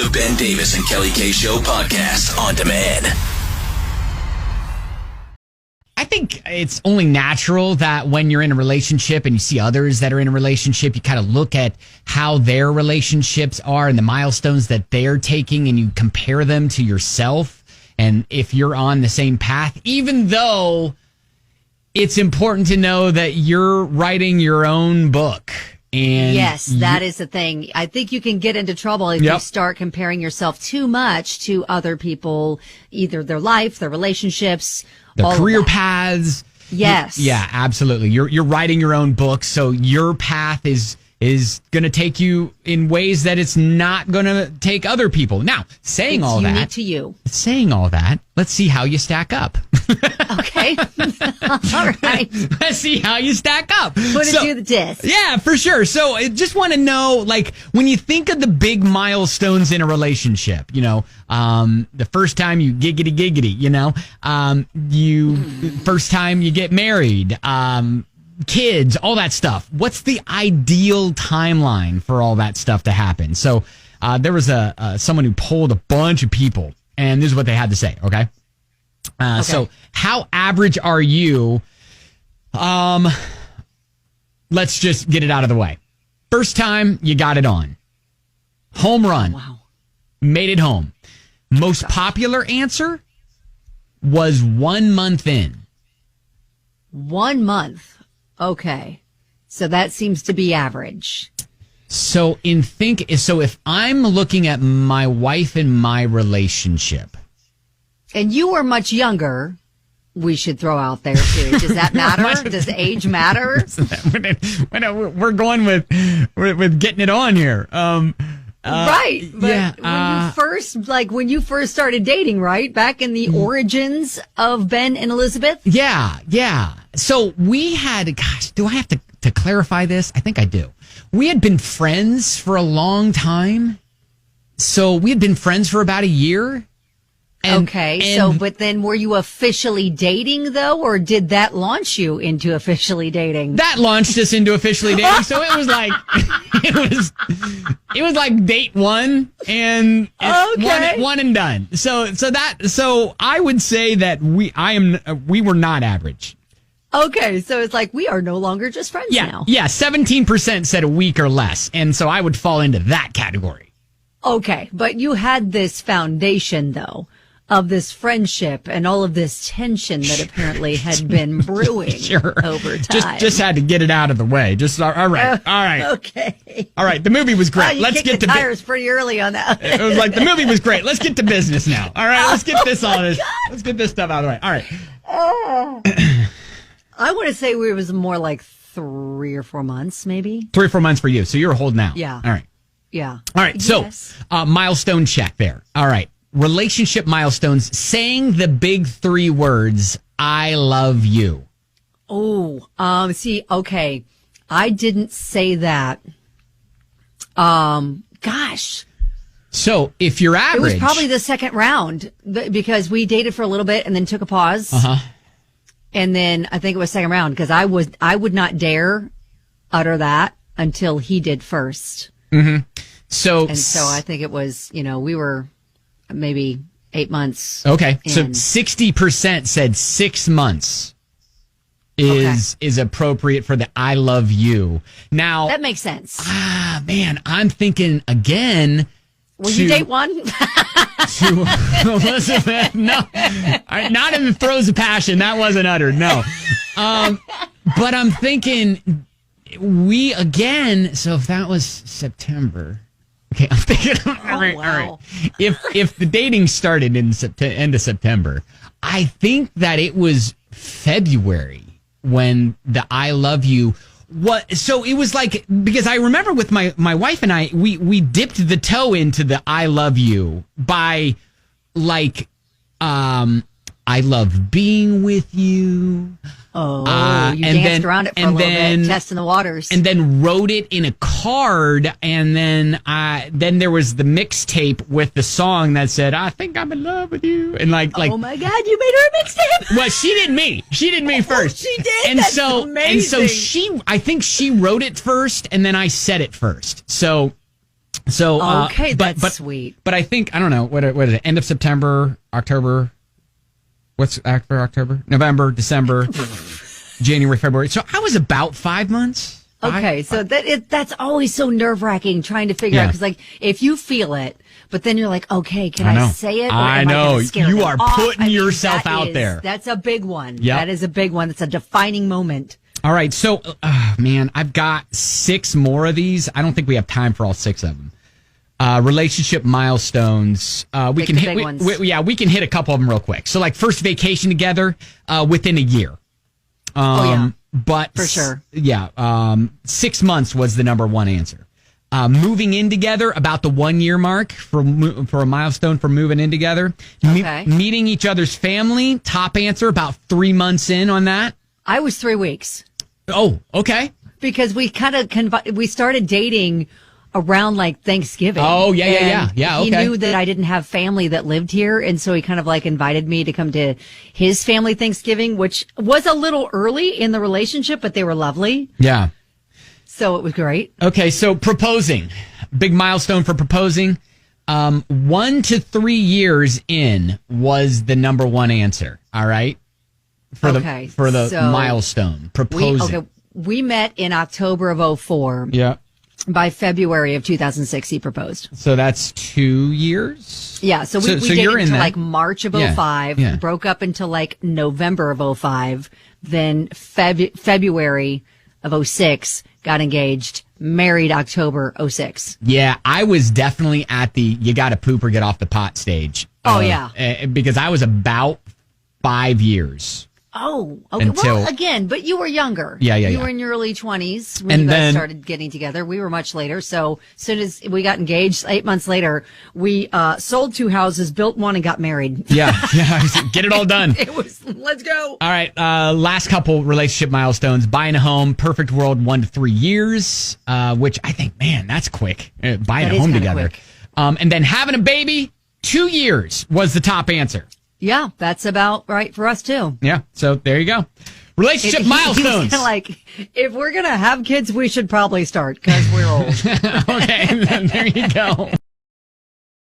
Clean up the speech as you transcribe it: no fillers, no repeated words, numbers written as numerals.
The Ben Davis and Kelly K Show podcast on demand. I think it's only natural that when you're in a relationship and you see others that are in a relationship, you kind of look at how their relationships are and the milestones that they're taking, and you compare them to yourself. And if you're on the same path, even though it's important to know that you're writing your own book. And yes, that is the thing. I think you can get into trouble if you start comparing yourself too much to other people, either their life, their relationships, their career paths. Yes. Yeah, absolutely. You're writing your own book, so your path is going to take you in ways that it's not going to take other people. Now, saying all that, unique to you. Saying all that, let's see how you stack up. Okay. All right. Let's see how you stack up. Put it to the test. Yeah, for sure. So I just want to know, like, when you think of the big milestones in a relationship, the first time you giggity, first time you get married, kids, all that stuff. What's the ideal timeline for all that stuff to happen? So there was someone who polled a bunch of people, and this is what they had to say, okay? So how average are you? Let's just get it out of the way. First time you got it on. Home run. Wow. Made it home. Most popular answer was 1 month in. 1 month. Okay. So that seems to be average. So if I'm looking at my wife and my relationship. And you were much younger, we should throw out there too. Does that matter? Does age matter? We're going with getting it on here. Right. But when you first started dating, right? Back in the origins of Ben and Elizabeth? Yeah. So we had, do I have to clarify this? I think I do. We had been friends for a long time. So we had been friends for about a year. But then were you officially dating though, or did that launch you into officially dating? That launched us into officially dating. So it was like, it was like date one and one and done. So I would say that we were not average. Okay. So it's like, we are no longer just friends now. Yeah. 17% said a week or less. And so I would fall into that category. Okay. But you had this foundation though, of this friendship and all of this tension that apparently had been brewing over time. Just had to get it out of the way. All right. Okay. All right. The movie was great. Let's get the tires pretty early on that. It was like the movie was great. Let's get to business now. All right. Let's get this Let's get this stuff out of the way. All right. I want to say it was more like 3 or 4 months, maybe. 3 or 4 months for you. So you're holding out. Yeah. All right. Yeah. All right. So milestone check there. All right. Relationship milestones, saying the big 3 words, I love you. Oh, okay. I didn't say that. Gosh. So if you're average. It was probably the second round because we dated for a little bit and then took a pause. And then I think it was second round because I would not dare utter that until he did first. Mm-hmm. So I think it was, we were maybe 8 months. Okay. So 60% said 6 months is appropriate for the I love you. Now that makes sense. Man, I'm thinking again. Will you date one? To Elizabeth, no, not in the throes of passion. That wasn't uttered. No, but I'm thinking we again. So if that was September, okay, I'm thinking. All right. If the dating started in end of September, I think that it was February when the I love you. So it was like, because I remember with my wife and I, we dipped the toe into the I love you by like, I love being with you. Oh, you danced around it for a little bit, testing the waters. And then wrote it in a card, and then there was the mixtape with the song that said, I think I'm in love with you. And like oh my God, you made her a mixtape? Well, she did me. She did me first. She did? That's amazing. And so I think she wrote it first, and then I said it first. So So okay, that's but sweet. But I think I don't know what is it? End of September, October. What's after October? November, December, January, February. So I was about 5 months. Okay, so that's always so nerve-wracking trying to figure out, because like if you feel it, but then you're like, okay, can I say it? Or I know. You are putting yourself that out there. That's a big one. Yep. That is a big one. That's a defining moment. All right, so man, I've got 6 more of these. I don't think we have time for all 6 of them. Relationship milestones. We can hit. We can hit a couple of them real quick. So like first vacation together within a year. But for sure. 6 months was the number one answer. Moving in together, about the 1 year mark for a milestone for moving in together. Okay. Meeting each other's family, top answer, about 3 months in on that. I was 3 weeks. Oh, okay. Because we kind of we started dating around like Thanksgiving. Oh, yeah. Okay. He knew that I didn't have family that lived here, and so he kind of like invited me to come to his family Thanksgiving, which was a little early in the relationship, but they were lovely. Yeah. So it was great. Okay, so proposing. Big milestone for proposing. 1 to 3 years in was the number one answer. All right? For the milestone. Proposing. We met in October of 2004. Yeah. By February of 2006, he proposed. So that's 2 years? Yeah, so we dated until like March of 2005, Yeah. broke up until like November of 2005, then February of 2006, got engaged, married October 2006. Yeah, I was definitely at the you got to poop or get off the pot stage. Oh, yeah. Because I was about 5 years. Oh, okay. Well, again, but you were younger. Yeah. You were in your early 20s when you guys started getting together. We were much later. So as soon as we got engaged, 8 months later, we sold 2 houses, built one, and got married. Yeah. Get it all done. Let's go. All right. Last couple relationship milestones. Buying a home, perfect world, 1 to 3 years, which I think, man, that's quick. Buying a home together. And then having a baby, 2 years was the top answer. Yeah, that's about right for us too. Yeah, so there you go. Relationship milestones. Like, if we're going to have kids, we should probably start because we're old. Okay, there you go.